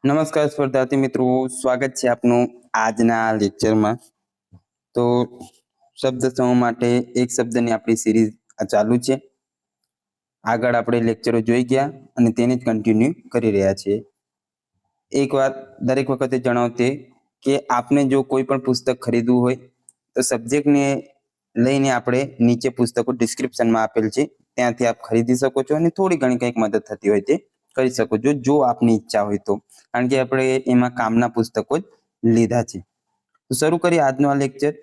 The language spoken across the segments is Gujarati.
નમસ્કાર સ્પર્ધાર્થી મિત્રો, સ્વાગત છે આપનું આજના લેક્ચરમાં। તો શબ્દ સમૂહ માટે એક શબ્દની આપણી સિરીઝ ચાલુ છે। આગળ આપણે લેક્ચરો જોઈ ગયા અને તેને જ કન્ટિન્યુ કરી રહ્યા છીએ। એક વાત દરેક વખતે જણાવતે કે આપને જો કોઈ પણ પુસ્તક ખરીદવું હોય તો સબ્જેક્ટને લઈને આપણે નીચે પુસ્તકો ડિસ્ક્રિપ્શનમાં આપેલ છે, ત્યાંથી આપ ખરીદી શકો છો અને થોડી ઘણી કંઈક મદદ થતી હોય તે કરી શકો છો, જો આપની ઈચ્છા હોય તો, કારણ કે આપણે એમાં કામના પુસ્તકો જ લીધા છે। તો શરૂ કરીએ આજનો આ લેક્ચર।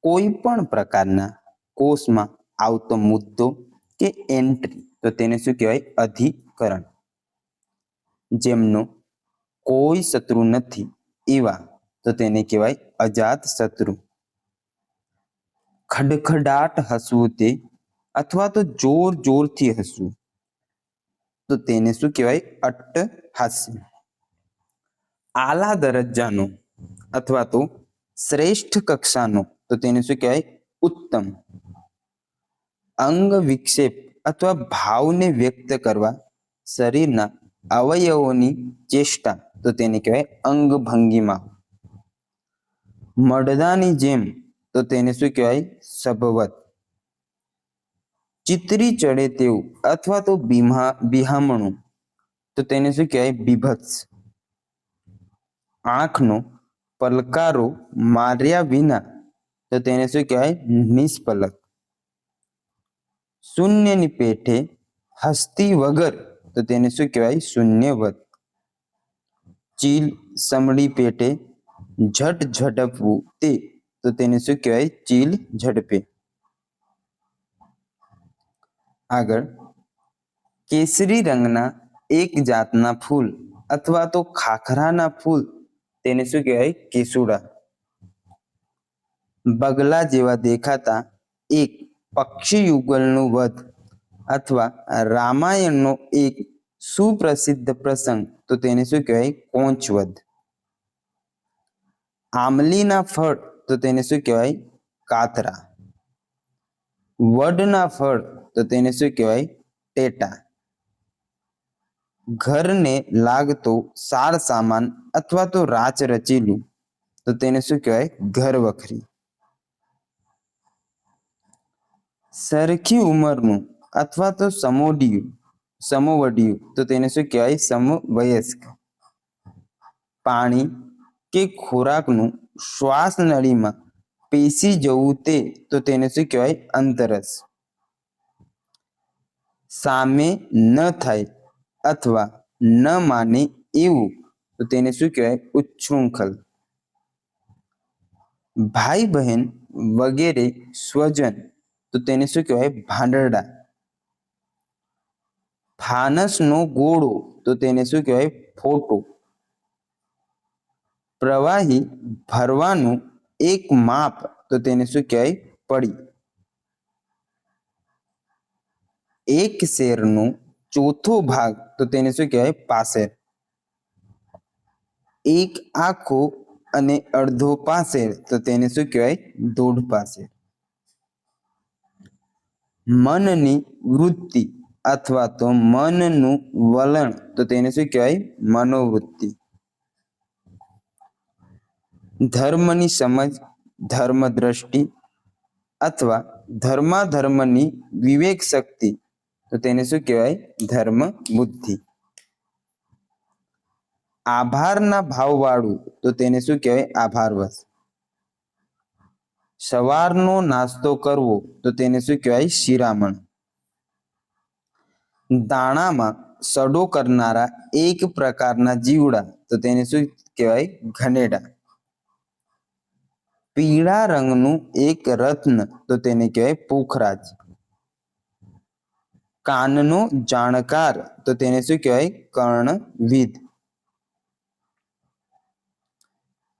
કોઈ પણ પ્રકારના કોષમાં આવતો મુદ્દો કે એન્ટ્રી, તો તેને શું કહેવાય? અધિકરણ। જેમનો કોઈ શત્રુ નથી એવા, તો તેને કહેવાય અજાત શત્રુ। ખડખડાટ હસવું તે, અથવા તો જોર જોરથી હસવું, તો તેને શું કહેવાય? અટ્ટહાસ્ય। આલા દરજ્જાનો અથવા તો શ્રેષ્ઠ કક્ષાનો, તો તેને શું કહેવાય? ઉત્તમ। અંગ વિક્ષેપ અથવા ભાવને વ્યક્ત કરવા શરીરના અવયવોની ચેષ્ટા, તો તેને કહેવાય અંગભંગિમા। મળદાની જેમ, તો તેને શું કહેવાય? સભવત। ચિતરી ચડે તેવું અથવા તો બિહામણું, તો તેને શું કહેવાય? બીભત્સ। આંખનો પલકારો માર્યા વિના, તો તેને શું કહેવાય? નિષ્પલક। શૂન્યની પેઠે હસ્તી વગર, તો તેને શું કહેવાય? શૂન્યવત। ચીલ સમડી પેટે ઝટ ઝડપવું તે, તો તેને શું કહેવાય? ચીલ ઝડપે। આગળ, કેસરી રંગના એક જાતના ફૂલ અથવા તો ખાખરાના ફૂલ, તેને શું કહેવાય? કેસુડા। બગલા જેવા દેખાતા એક પક્ષી યુગલનું વધ અથવા રામાયણનો એક સુપ્રસિદ્ધ પ્રસંગ, તો તેને શું કહેવાય? કોંચવધ। આમલીના ફળ, તો તેને શું કહેવાય? કાતરા। વડના ફળ, તો તેને શું કહેવાય? ટેટા। ઘરને લાગતો સાર સામાન અથવા તો રાચ રચેલું, તો તેને શું કહેવાય? ઘરવખરી। સરખી ઉંમરનું અથવા તો સમવડિયું, તો તેને શું કહેવાય? સમવયસ્ક। પાણી કે ખોરાકનું શ્વાસ નળીમાં પેસી જવું તે, તો તેને શું કહેવાય? અંતરસ। સામે ન થાય અથવા ન માને એવું, તો તેને શું કહેવાય? ઉચ્છૃંખલ। ભાઈ બહેન વગેરે સ્વજન, તો તેને શું કહેવાય? ભાંડરડા। ફાનસનો ગોળો, તો તેને શું કહેવાય? ફોટો। પ્રવાહી ભરવાનું એક માપ, તો તેને શું કહેવાય? પડી। એક શેરનો ચોથો ભાગ, તો તેને શું કહેવાય? પાસેર। એક આખો અને અડધો પાસેર, તો તેને શું કહેવાય? દોઢ પાસેર। મનની વૃત્તિ અથવા તો મનનું વલણ, તો તેને શું કહેવાય? મનોવૃત્તિ। ધર્મની સમજ, ધર્મ દ્રષ્ટિ અથવા ધર્માધર્મની વિવેક શક્તિ, તો તેને શું કહેવાય? ધર્મ બુદ્ધિ। આભારના ભાવવાળું, તો તેને શું કહેવાય? આભારવશ। સવારનો નાસ્તો કરવો, તો તેને શું કહેવાય? શિરામણ। દાણામાં સડો કરનારા એક પ્રકારના જીવડા, તો તેને શું કહેવાય? ઘનેડા। પીળા રંગનું એક રત્ન, તો તેને કહેવાય? પુખરાજ। કાનનો જાણકાર, તો તેને શું કહેવાય? કર્ણવિદ।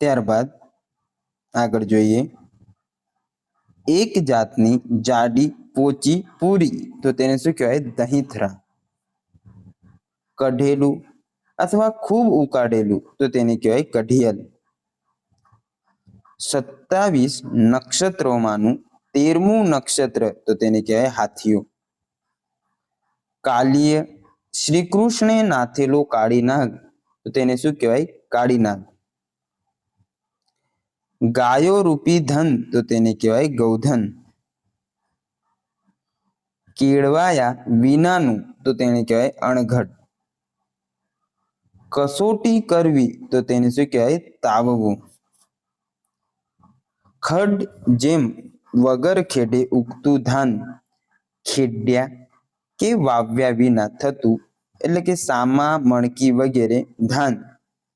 ત્યારબાદ આગળ જોઈએ, એક જાતની જાડી પોચી પૂરી, તો તેને શું કહેવાય? દહીંથરા। કઢેલું અથવા ખૂબ ઉકાળેલું, તો તેને કહેવાય? કઢિયલ। 27 નક્ષત્રોમાંનું 13મું નક્ષત્ર, તો તેને કહેવાય? હાથીઓ। કાલીય શ્રી કૃષ્ણે નાથેલો કાળી નાગ, તો તેને શું કહેવાય? કાઢી નાખ. ગાયો રૂપી ધન તો તેને કહેવાય ગૌધન. કેળવાયા વિનાનું તો તેને કહેવાય અણઘડ. કસોટી કરવી તો તેને શું કહેવાય? તાવવું. ખડ જેમ વગર ખેડે ઉગતું ધાન, ખેડ્યા કે વાવ્યા વિના થતું, એટલે કે સામા મણકી વગેરે ધાન,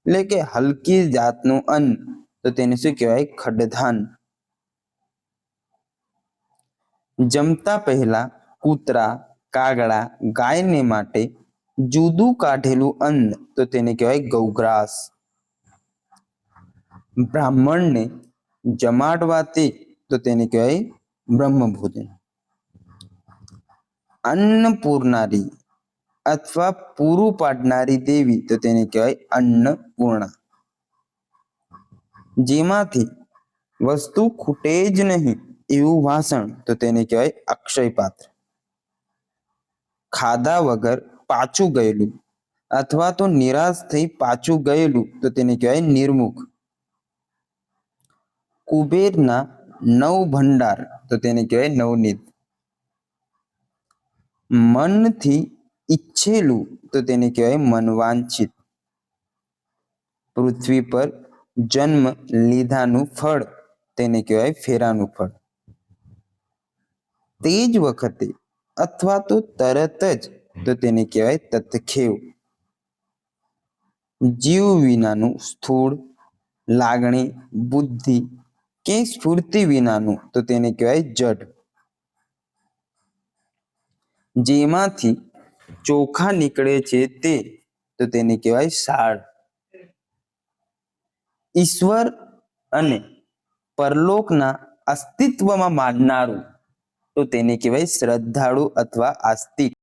એટલે કે હલકી જાતનું અન્ન તો તેને શું કહેવાય? ખડધાન. જમતા પહેલા કૂતરા, કાગડા, ગાયને માટે જુદું કાઢેલું અન્ન તો તેને કહેવાય ગૌગ્રાસ. બ્રાહ્મણને જમાડવા તે તો તેને કહેવાય બ્રહ્મભોજન. અન્ન પૂરનારી અથવા પૂરું પાડનારી દેવી તો તેને કહેવાય અન્નપૂર્ણા. જેમાંથી વસ્તુ ખૂટે જ નહીં એવું વાસણ તો તેને કહેવાય અક્ષય પાત્ર. ખાધા વગર પાછું ગયેલું અથવા તો નિરાશ થઈ પાછું ગયેલું તો તેને કહેવાય નિર્મુખ. કુબેરના નવ ભંડાર તો તેને કહેવાય નવનીત. મનથી ઈચ્છેલું તો તેને કહેવાય મનવાંછિત. પૃથ્વી પર જન્મ લીધાનું ફળ તેને કહેવાય ફેરાનું ફળ. તે જ વખતે અથવા તો તરત જ તો તેને કહેવાય તત્ખેવ. જીવ વિનાનું સ્થૂળ, લાગણી, બુદ્ધિ કે સ્ફૂર્તિ વિનાનું તો તેને કહેવાય જડ. જેમાંથી ચોખા નીકળે છે તે તો તેને કહેવાય સાળ. ઈશ્વર અને પરલોકના અસ્તિત્વમાં માનનારું તો તેને કહેવાય શ્રદ્ધાળુ અથવા આસ્તિક.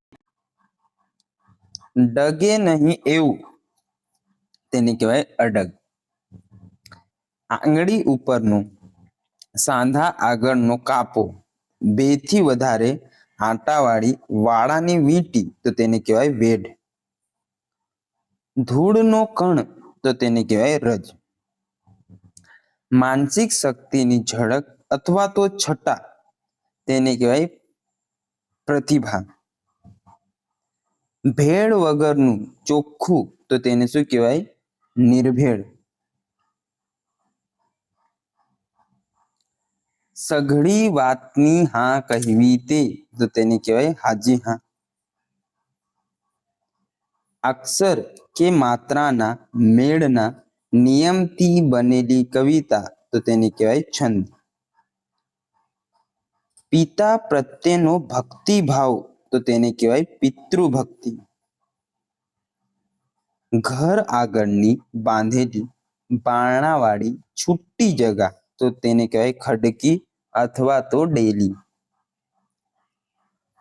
ડગે નહીં એવું તેને કહેવાય અડગ. આંગળી ઉપરનો સાંધા આગળનો કાપો, 2 થી વધારે આંટાવાળી વાળાની વીંટી તો તેને કહેવાય વેઢ. ધૂળનો કણ તો તેને કહેવાય રજ. માનસિક શક્તિની ઝળક અથવા તો છટા તેને કહેવાય પ્રતિભા. ભેળ વગરનું ચોખ્ખું તો તેને શું કહેવાય? નિર્ભેળ. સઘળી વાતની હા કહેવી તે તો તેને કહેવાય હાજી હા. અક્ષર કે માત્રાના મેળના નિયમથી બનેલી કવિતા તો તેને કહેવાય છંદ. પિતા પ્રત્યેનો ભક્તિભાવ તો તેને કહેવાય પિતૃભક્તિ. ઘર આગળની બાંધેલી બારણાવાળી છુટ્ટી જગા તો તેને કહેવાય ખડકી અથવા તો ડેલી.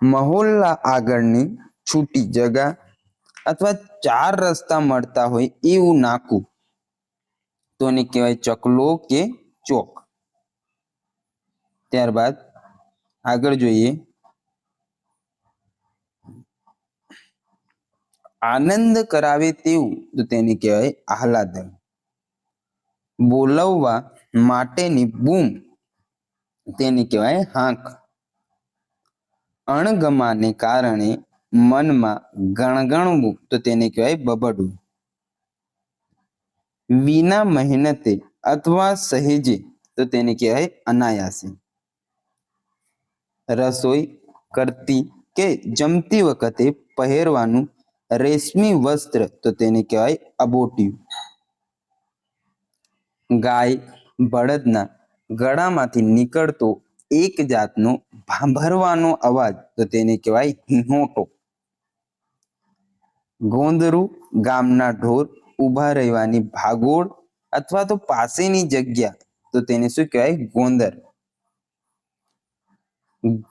મહોલ્લા આગળની છૂટી જગા અથવા 4 રસ્તા મળતા હોય એવું નાકું તો એને કહેવાય ચકલો કે ચોક. ત્યારબાદ આગળ જોઈએ. આનંદ કરાવે તેવું તો તેને કહેવાય આહલાદક. બોલવવા માટેની બૂમ તેને કહેવાય હાંક. અણગમાને કારણે મનમાં ગણગણવું તો તેને કહેવાય બબડવું. વિના મહેનતે અથવા સહેજે તો તેને કહેવાય અનાયાસે. રસોઈ કરતી કે જમતી વખતે પહેરવાનું રેશમી વસ્ત્ર તો તેને કહેવાય અબોટિયું. ગાય બળદના ગળામાંથી નીકળતો એક જાતનો ભાંભરવાનો અવાજ તો તેને કહેવાય હિહોટો. ગોંદરું ગામના ઢોર ઊભા રહેવાની ભાગોળ અથવા તો પાસેની જગ્યા તો તેને શું કહેવાય? ગોંદર.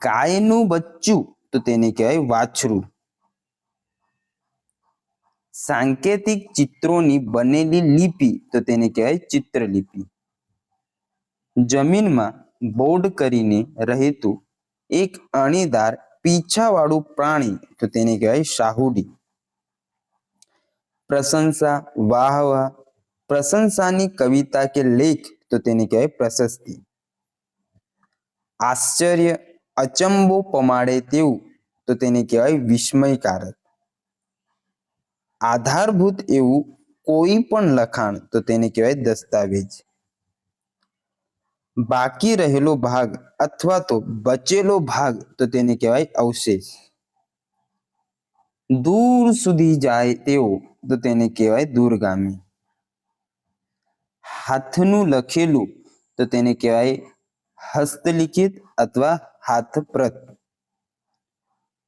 ગાયનું બચ્ચું તો તેને કહેવાય વાછરું. સાંકેતિક ચિત્રોની બનેલી લિપિ તો તેને કહેવાય ચિત્રલિપિ. જમીનમાં બોર્ડ કરીને રહેતું એક અણીદાર પીંછાવાળું પ્રાણી તો તેને કહેવાય શાહુડી. પ્રશંસા, વાહવા, પ્રશંસાની કવિતા કે લેખ તો તેને કહેવાય પ્રશસ્તિ. આશ્ચર્ય, અચંબો પમાડે તેવું તો તેને કહેવાય વિસ્મયકારક. આધારભૂત એવું કોઈ પણ લખાણ તો તેને કહેવાય દસ્તાવેજ. બાકી રહેલો ભાગ અથવા તો બચેલો ભાગ તો તેને કહેવાય અવશેષ. દૂર સુધી જાય તેવો તો તેને કહેવાય દૂરગામી. હાથનું લખેલું તો તેને કહેવાય હસ્તલિખિત અથવા હાથપ્રત.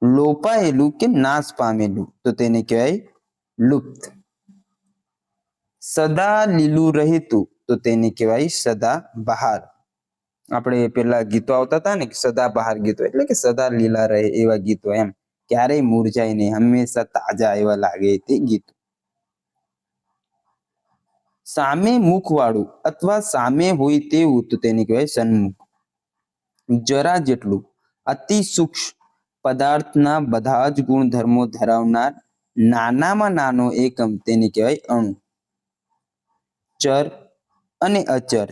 લોપાયેલું કે નાશ પામેલું તો તેને કહેવાય લુપ્ત. સદા લીલું રહેતું તો તેને કહેવાય સદા બહાર. આપણે પેલા ગીતો આવતા હતા ને, સદા બહાર ગીતો, એટલે કે સદા લીલા રહે એવા ગીતો, એમ ક્યારેય મુરઝાય નહીં, હંમેશા તાજા એવા લાગે તે ગીતો. સામે મુખવાળું અથવા સામે હોય તેવું તો તેને કહેવાય સન્મુખ. જરા જેટલું અતિ સૂક્ષ્મ પદાર્થના બધા જ ગુણધર્મો ધરાવનાર નાનામાં નાનો એકમ તેને કહેવાય અણુ. ચર અને અચર,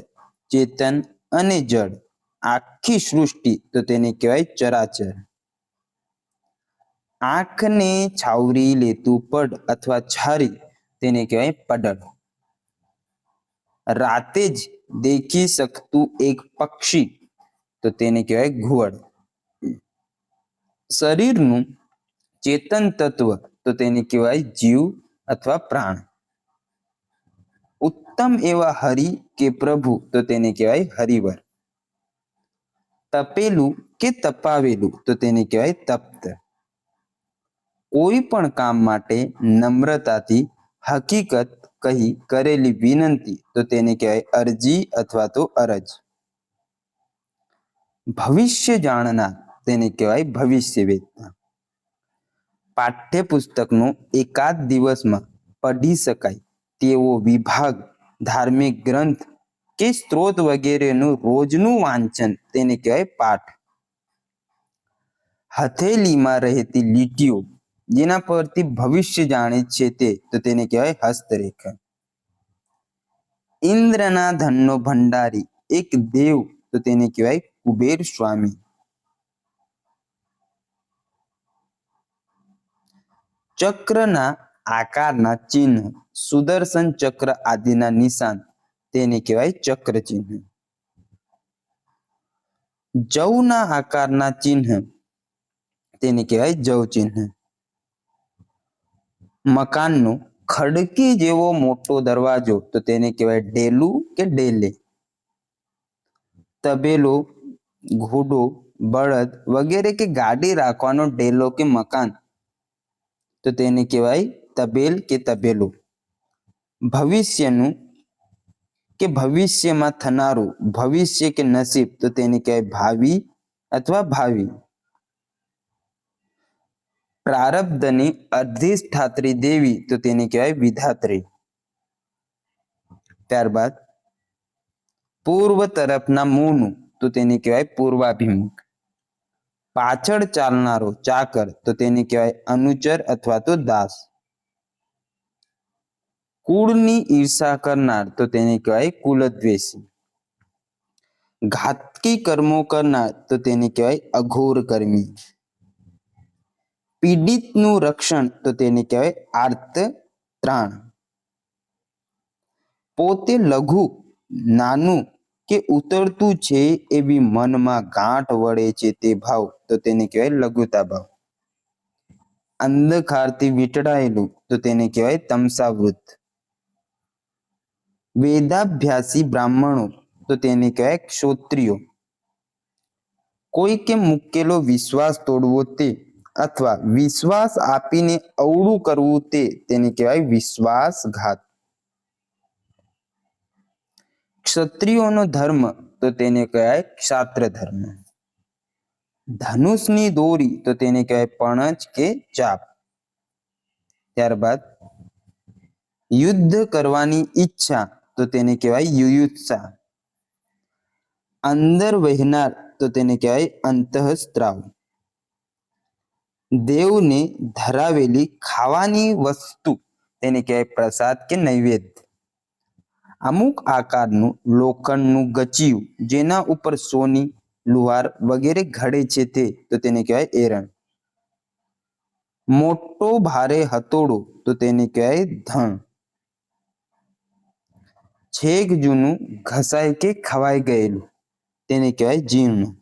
ચેતન અને જડ, આખી સૃષ્ટિ તો તેને કહેવાય ચરાચર. આંખને છાવરી લેતું પડ અથવા છારી તેને કહેવાય પડળ. રાતે જ દેખી શકતું એક પક્ષી તો તેને કહેવાય ઘુવડ. શરીરનું ચેતન તત્વ તો તેને કહેવાય જીવ અથવા પ્રાણ. ઉત્તમ એવા હરિ કે પ્રભુ તો તેને કહેવાય હરિવર. તપેલું કે તપાવેલું તો તેને કહેવાય તપ્ત. કોઈ પણ કામ માટે નમ્રતાથી હકીકત કહી કરેલી વિનંતી તો તેને કહેવાય અરજી અથવા તો અરજ. ભવિષ્ય જાણનાર તેને કહેવાય ભવિષ્ય વેદતા. પાઠ્યપુસ્તકનો એકાદ દિવસમાં પઢી શકાય તેવો વિભાગ, ધાર્મિક ગ્રંથ કે સ્ત્રોત વગેરેનું રોજનું વાંચન તેને કહેવાય પાઠ. હથેલીમાં રહેતી લીટીઓ જેના પરથી ભવિષ્ય જાણે છે તે તો તેને કહેવાય હસ્તરેખા. ઇન્દ્રના ધનનો ભંડારી એક દેવ તો તેને કહેવાય કુબેર સ્વામી. ચક્રના આકારના ચિહ્ન, સુદર્શન ચક્ર આદિના નિશાન તેને કહેવાય ચક્ર ચિહ્ન. જવના આકારના ચિહ્ન તેને કહેવાય જવ ચિહ્ન. મકાનનો ખડકી જેવો મોટો દરવાજો તો તેને કહેવાય ડેલું કે ડેલે. તબેલો, ઘોડો, બળદ વગેરે કે ગાડી રાખવાનો ડેલો કે મકાન તો તેને કહેવાય તબેલ કે તબેલો. ભવિષ્યનું કે ભવિષ્યમાં થનારું, ભવિષ્ય કે નસીબ તો તેને કહેવાય ભાવિ અથવા ભાવિ. પ્રારબ્ધની અધિષ્ઠાત્રી દેવી તો તેને કહેવાય વિધાત્રી. ત્યારબાદ પૂર્વ તરફના મોંનું તો તેને કહેવાય પૂર્વાભિમુખ. પાછળ ચાલનારો ચાકર તો તેને કહેવાય અનુચર અથવા તો દાસ. કુળની ઈર્ષા કરનાર તો તેને કહેવાય કુલદ્વેષી. ઘાતકી કર્મો કરનાર તો તેને કહેવાય અઘોર કર્મી. પીડિતનું રક્ષણ તો તેને કહેવાય આર્ત ત્રાણ. પોતે લઘુ, નાનું કે ઉતરતું છે એવી મનમાં ગાંઠ વળે છે તે ભાવ તો તેને કહેવાય લઘુતા ભાવ. અંધકારથી વીંટળાયેલું તો તેને કહેવાય તમસાવૃત. વેદાભ્યાસી બ્રાહ્મણો તો તેને કહેવાય ક્ષોત્રિયો. કોઈકે મૂકેલો વિશ્વાસ તોડવો તે અથવા વિશ્વાસ આપીને અવળું કરવું તે તેને કહેવાય વિશ્વાસઘાત. ક્ષત્રિયોનો ધર્મ તો તેને કહેવાય ક્ષાત્ર ધર્મ. ધનુષની દોરી તો તેને કહેવાય પણજ કે ચાપ. ત્યારબાદ યુદ્ધ કરવાની ઈચ્છા તો તેને કહેવાય યુયુત્સા. અંદર વહેનાર તો તેને કહેવાય અંતઃસ્ત્રાવ. દેવને ધરાવેલી ખાવાની વસ્તુ તેને કહેવાય પ્રસાદ કે નૈવેદ્ય. અમુક આકારનું લોખંડનું ગચિયું જેના ઉપર સોની, લુહાર વગેરે ઘડે છે તે તો તેને કહેવાય એરણ. મોટો ભારે હથોડો તો તેને કહેવાય ધણ. છેક જૂનું ઘસાય કે ખવાઈ ગયેલું તેને કહેવાય જીર્ણ.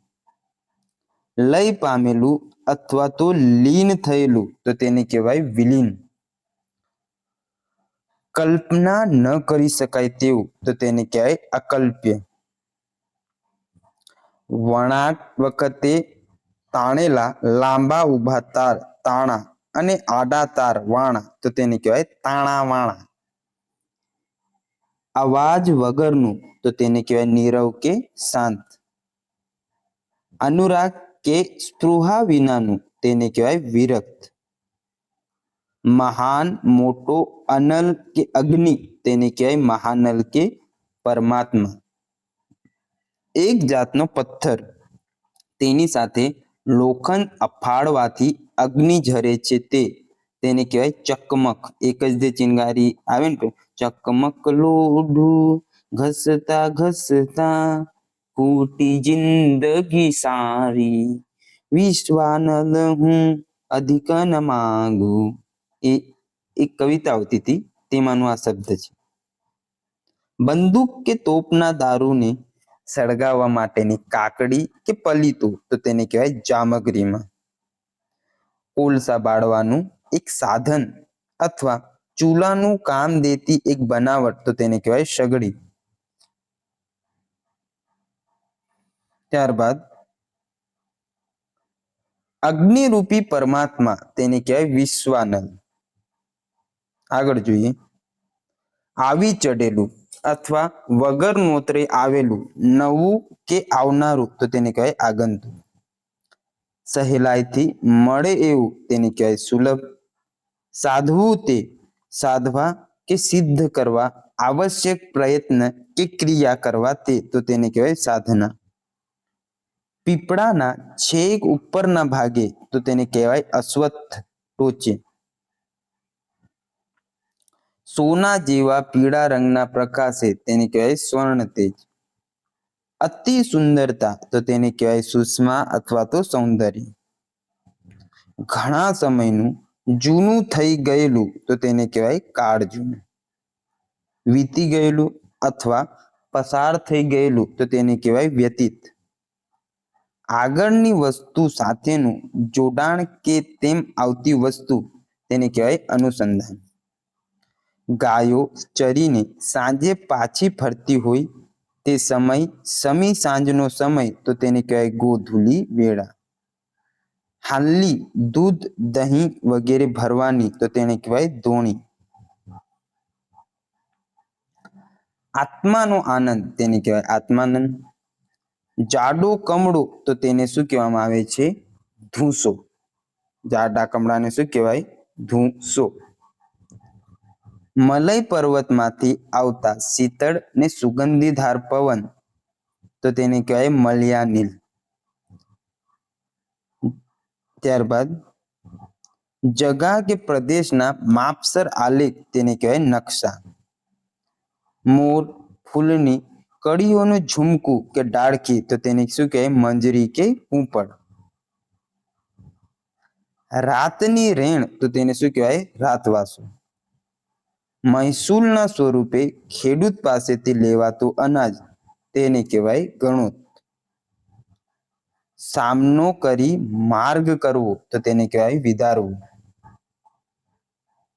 લય પામેલું અથવા તો લીન થયેલું તો તેને કહેવાય વિલીન. કલ્પના ન કરી શકાય તેવું તો તેને કહેવાય અકલ્પ્ય. વણાટ વખતે તાણેલા લાંબા ઊભા તાર તાણા અને આડા તાર વાણા તો તેને કહેવાય તાણા વાણા. અવાજ વગરનું તો તેને કહેવાય નીરવ કે શાંત. અનુરાગ કે સ્પૃહા વિનાનું તેને કહેવાય વિરક્ત. મહાન, મોટો, અનલ કે અગ્નિ તેને કહેવાય મહાનલ કે પરમાત્મા. એક જાતનો પથ્થર તેની સાથે લોખંડ અફાળવાથી અગ્નિ ઝરે છે તે તેને કહેવાય ચકમક. એક જ જે ચિનગારી આવે ને ચકમક લોઢું ઘસતા ઘસતા ફૂટી જિંદગી સારી, વિશ્વાનલ હું અધિક ન માંગુ, એ એક કવિતા આવતી હતી તેમાંનો આ શબ્દ છે. બંદૂક કે તોપના દારૂને સળગાવવા માટેની કાકડી કે પલીતું તો તેને કહેવાય જામગરીમાં. કોલસા બાળવાનું એક સાધન અથવા ચૂલાનું કામ દેતી એક બનાવટ તો તેને કહેવાય સગડી. ત્યારબાદ અગ્નિરૂપી પરમાત્મા તેને કહેવાય વિશ્વાનલ. આગળ જોઈએ. આવી ચડેલું અથવા વગર નોતરે આવેલું નવું કે આવનારું તો તેને કહેવાય આગંતુક. સહેલાઈથી મળે એવું તેને કહેવાય સુલભ. સાધવું તે સાધવા કે સિદ્ધ કરવા આવશ્યક પ્રયત્ન કે ક્રિયા કરવા તે તો તેને કહેવાય સાધના. પીપળાના છેક ઉપરના ભાગે તો તેને કહેવાય અશ્વત્થ ટોચે. સોના જેવા પીળા રંગના પ્રકાશે તેને કહેવાય સ્વર્ણ તેજ. અતિ સુંદરતા તો તેને કહેવાય સુષ્મા અથવા તો સૌંદર્ય. ઘણા સમયનું જૂનું થઈ ગયેલું તો તેને કહેવાય કાળ જૂનું. વીતી ગયેલું અથવા પસાર થઈ ગયેલું તો તેને કહેવાય વ્યતીત. આગળની વસ્તુ સાથેનું જોડાણ કે તેમ આવતી વસ્તુ તેને કહેવાય અનુસંધાન. ગાયો ચરીને સાંજે પાછી ફરતી હોય તે સમય સમી સાંજનો સમય તો તેને કહેવાય ગોધૂલી વેળા. હાલલી દૂધ, દહીં વગેરે ભરવાની તો તેને કહેવાય ધોણી. આત્માનો આનંદ તેને કહેવાય આત્માનંદ. જાડો કમળો તો તેને શું કહેવામાં આવે છે? ધૂસો. જાડા કમળાને શું કહેવાય? ધૂસો. મલય પર્વતમાંથી આવતા શીતળ ને સુગંધીધાર પવન તો તેને કહેવાય મલયાનિલ. ત્યારબાદ જગા કે પ્રદેશના માપસર આલેખ તેને કહેવાય નકશા. મોર, ફૂલની કળીઓનું ઝુમકું કે ડાળખી તો તેને શું કહેવાય? મંજરી કે પૂંપળ. રાતની રેણ તો તેને શું કહેવાય? રાતવાસો. મહેસૂલના સ્વરૂપે ખેડૂત પાસેથી લેવાતું અનાજ તેને કહેવાય ગણોત. સામનો કરી માર્ગ કરવો તો તેને કહેવાય વિદારવું.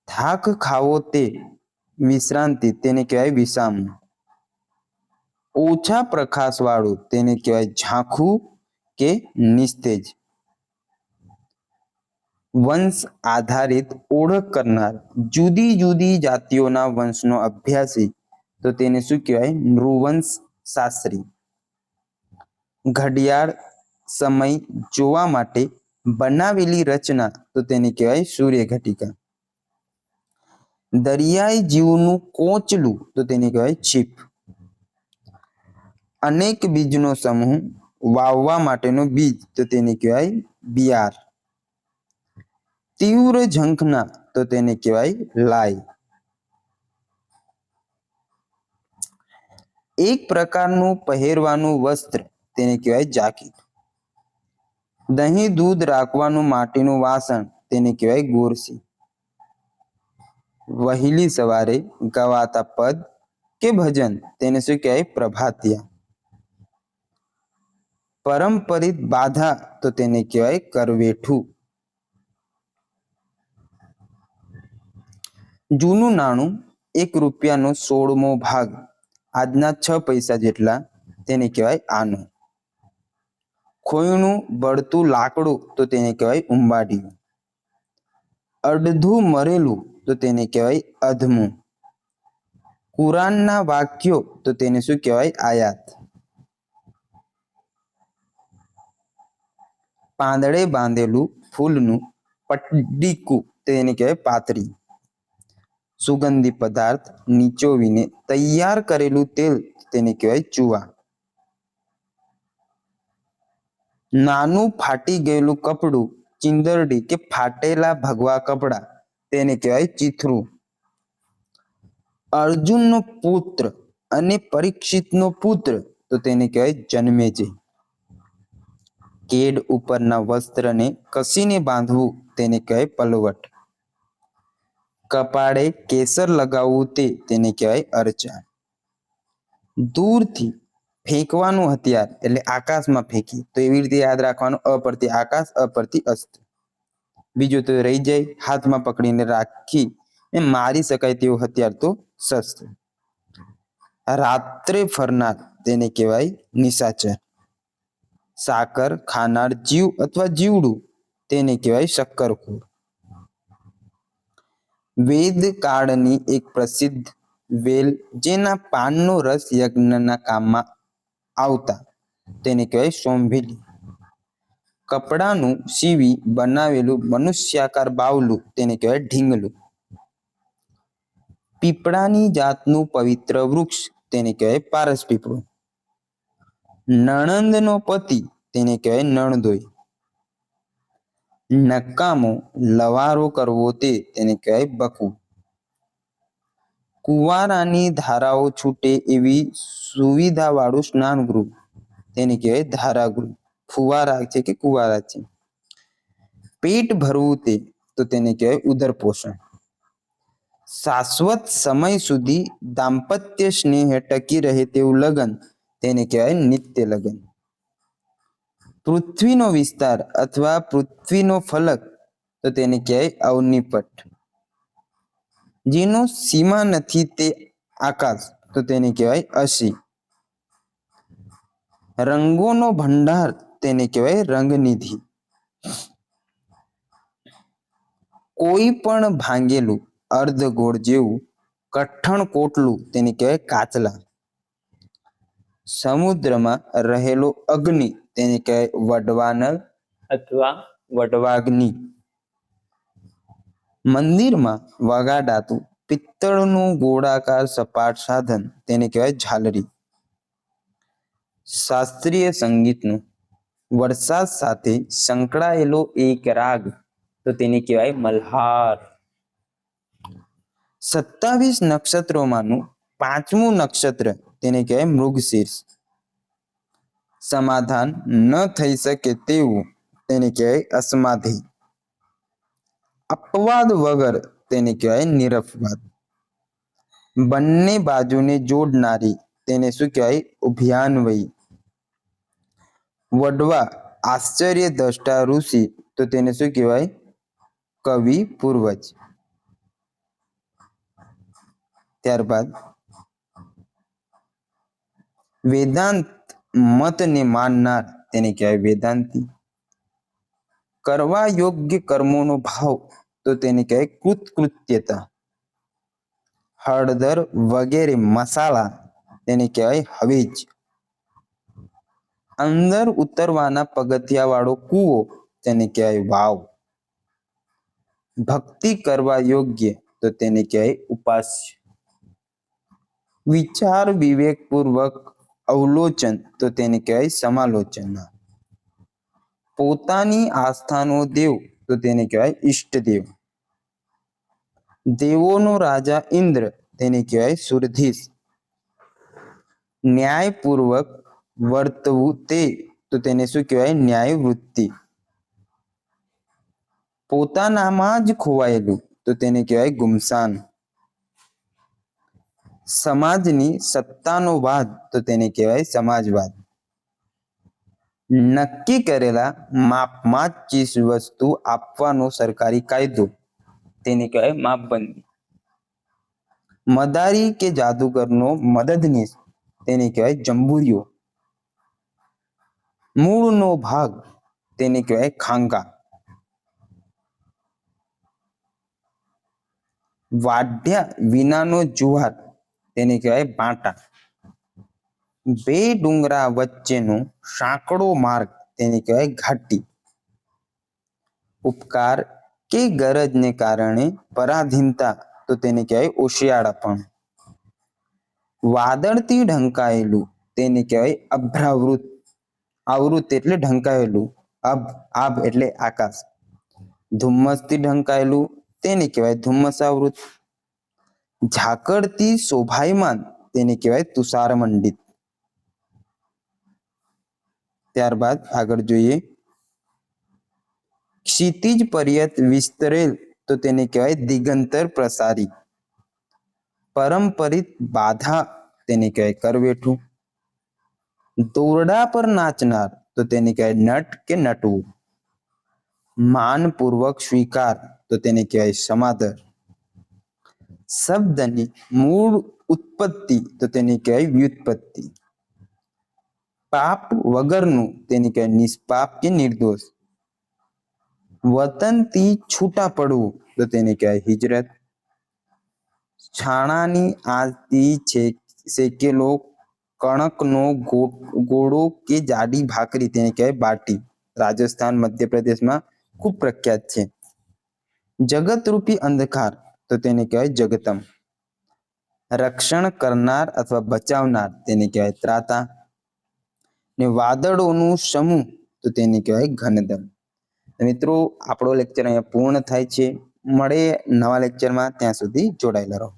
થાક ખાવો તે વિશ્રાંતિ તેને કહેવાય વિસામ. ઓછા પ્રકાશવાળું તેને કહેવાય ઝાંખું કે નિસ્તેજ. વંશ આધારિત ઓળખ કરનાર જુદી જુદી જાતિઓના વંશનો અભ્યાસી તો તેને શું કહેવાય? નૃવંશ શાસ્ત્રી. ઘડિયાળ સમય જોવા માટે બનાવેલી રચના તો તેને કહેવાય સૂર્ય ઘટિકા. દરિયાઈ જીવનું કોચલું તો તેને કહેવાય છીપ. અનેક બીજનો સમૂહ વાવવા માટેનો બીજ તો તેને કહેવાય બિયાર. તીવ્ર ઝંખના તો તેને કહેવાય લાય. એક પ્રકારનું પહેરવાનું વસ્ત્ર તેને કહેવાય જાકીટ. દહીં દૂધ રાખવાનું માટીનું વાસણ તેને કહેવાય ગોરસી. વહેલી સવારે ગવાતા પદ કે ભજન તેને શું કહેવાય પ્રભાતિયા. પરંપરિત બાધા તો તેને કહેવાય કરવેઠું. જૂનું નાણું 1 રૂપિયાનો 16મો ભાગ આજના 6 પૈસા જેટલા તેને કહેવાય આનો. ખોયણું બળતું લાકડું તો તેને કહેવાય ઉંબાડિયું. અડધું મરેલું તો તેને કહેવાય અધમું. કુરાનના વાક્યો તો તેને શું કહેવાય આયાત. પાંદડે બાંધેલું ફૂલનું પડીકું તેને કહેવાય પાતરી. સુગંધી પદાર્થ નીચોવીને તૈયાર કરેલું તેલ તેને કહેવાય ચૂવા. નાનું ફાટી ગયેલું કપડું ચિંદરડી કે ફાટેલા ભગવા કપડા તેને કહેવાય ચીથરું. અર્જુનનો પુત્ર અને પરીક્ષિતનો પુત્ર તો તેને કહેવાય જન્મેજય. કેડ ઉપરના વસ્ત્રને કસીને બાંધવું તેને કહેવાય પલવટ. કપાળે કેસર લગાવવું તેને કહેવાય અર્ચા. દૂરથી ફેંકવાનું હથિયાર એટલે આકાશમાં ફેંકી તો એવી રીતે યાદ રાખવાનું અપરથી આકાશ અપરથી અસ્ત્ર. બીજું તો રહી જાય હાથમાં પકડીને રાખી મારી શકાય તેવું હથિયાર તો શસ્ત્ર. રાત્રે ફરનાર તેને કહેવાય નિશાચર. સાકર ખાનાર જીવ અથવા જીવડું તેને કહેવાય શક્કરખોર. વેદ કાળની એક પ્રસિદ્ધ વેલ જેના પાનનો રસ યજ્ઞના કામમાં આવતા તેને કહેવાય સોમભેલી. કપડાનું સીવી બનાવેલું મનુષ્યાકાર બાવલું તેને કહેવાય ઢીંગલું. પીપળાની જાતનું પવિત્ર વૃક્ષ તેને કહેવાય પારસ પીપળું. નણંદનો પતિ તેને કહેવાય નણદોઈ. નકામો લવારો કરવો તેને કહેવાય બકુ. કુંવારાની ધારાઓ છૂટે એવી સુવિધાવાળું સ્નાનગૃહ તેને કહેવાય ધારાગૃહ. ફુવારા છે કે કુવારા છે. પેટ ભરવું તો તેને કહેવાય ઉદરપોષણ. શાશ્વત સમય સુધી દાંપત્ય સ્નેહ ટકી રહે તેવું લગ્ન તેને કહેવાય નિત્ય લગ્ન. પૃથ્વીનો વિસ્તાર અથવા પૃથ્વીનો ફલક તો તેને કહેવાય અવનિપટ. જેનો સીમા નથી તે આકાશ તો તેને કહેવાય અસી. રંગોનો ભંડાર તેને કહેવાય રંગનિધિ. કોઈ પણ ભાંગેલું અર્ધગોળ જેવું કઠણ કોટલું તેને કહેવાય કાચલા. સમુદ્રમાં રહેલો અગ્નિ તેને કહેવાય વડવાનળ અથવા વડવાગ્નિ. મંદિરમાં વગાડાતું પિત્તળનું ગોળાકાર સપાટ સાધન તેને કહેવાય ઝાલરી. શાસ્ત્રીય સંગીતનું વરસાદ સાથે સંકળાયેલો એક રાગ તો તેને કહેવાય મલ્હાર. 27 નક્ષત્રોમાંનું 5મું નક્ષત્ર તેને કહેવાય મૃગશીર્ષ. સમાધાન ન થઈ શકે તેવું તેને કહેવાય અસમાધિ. અપવાદ વગર તેને કહેવાય નિરપવાદ. બંને બાજુને જોડનારી તેને શું કહેવાય ઉભયાન્વયી. વડવા આશ્ચર્ય દ્રષ્ટા ઋષિ તો તેને શું કહેવાય કવિ પૂર્વજ. ત્યારબાદ વેદાંત મતને માનનાર તેને કહેવાય વેદાંતી. કરવા યોગ્ય કર્મોનો ભાવ તો તેને કહેવાય કૃતકૃત્યતા. હળદર વગેરે મસાલા તેને કહેવાય હવેજ. અંદર ઉતરવાના પગથિયા વાળો કૂવો તેને કહેવાય વાવ. ભક્તિ કરવા યોગ્ય તો તેને કહેવાય ઉપાસ્ય. વિચાર વિવેકપૂર્વક અવલોચન તો તેને કહેવાય સમાલોચન. પોતાની આસ્થાનો દેવ તો તેને કહેવાય ઈષ્ટદેવ. દેવોનો રાજા ઇન્દ્ર તેને કહેવાય સુરધીશ. ન્યાયપૂર્વક વર્તવું તે તો તેને શું કહેવાય? ન્યાય વૃત્તિ. પોતાનામાં જ ખોવાયેલું તો તેને કહેવાય ગુમસાન. સમાજની સત્તાનો વાદ તો તેને કહેવાય સમાજવાદ. નક્કી કરેલા માપમાં જ ચીજ વસ્તુ આપવાનો સરકારી કાયદો તેને કહેવાય માપબંધી. મદારી કે જાદુગરનો મદદનીશ તેને કહેવાય જંબુરિયો. મૂળનો ભાગ તેને કહેવાય ખાંગા. વાઢ્યા વિનાનો જુવાર તેને કહેવાય બાંટા. બે ડુંગરા વચ્ચેનો સાંકડો માર્ગ તેને કહેવાય ઘાટી. ઉપકાર કે ગરજને કારણે પરાધીનતા તો તેને કહેવાય ઓશિયાળાપણ. વાદળથી ઢંકાયેલું તેને કહેવાય અભ્રાવૃત. આવૃત એટલે ઢંકાયેલું, આભ એટલે આકાશ. ધુમ્મસથી ઢંકાયેલું તેને કહેવાય ધુમ્મસાવૃત. ઝાકળથી શોભાયમાન તેને કહેવાય તુષારમંડિત. ત્યારબાદ આગળ જોઈએ. ક્ષિતિજ પર્યત વિસ્તરેલ તો તેને કહેવાય દિગંતર પ્રસારી. પરંપરિત બાધા તેને કહેવાય કરવેઠું. દોરડા પર નાચનાર તો તેને કહેવાય નટ કે નટવું. માનપૂર્વક સ્વીકાર તો તેને કહેવાય સમાદર. શબ્દની મૂળ ઉત્પત્તિ તો તેને કહેવાય વ્યુત્પત્તિ. પાપ વગરનું તેને કહેવાય નિષ્પાપ કે નિર્દોષ. વતનથી છૂટા પડવું તો તેને કહેવાય હિજરત. છાણાની આંચથી શેકેલો કણકનો ગોળો કે જાડી ભાખરી તેને કહેવાય બાટી. રાજસ્થાન મધ્યપ્રદેશમાં ખૂબ પ્રખ્યાત છે. જગતરૂપી અંધકાર તો તેને કહેવાય જગતમ. રક્ષણ કરનાર અથવા બચાવનાર તેને કહેવાય ત્રાતા. ને વાદળોનું સમૂહ તો તેને કહેવાય ઘનદમ. મિત્રો, આપણો લેક્ચર અહીંયા પૂર્ણ થાય છે. મળે નવા લેક્ચરમાં, ત્યાં સુધી જોડાયેલા રહો.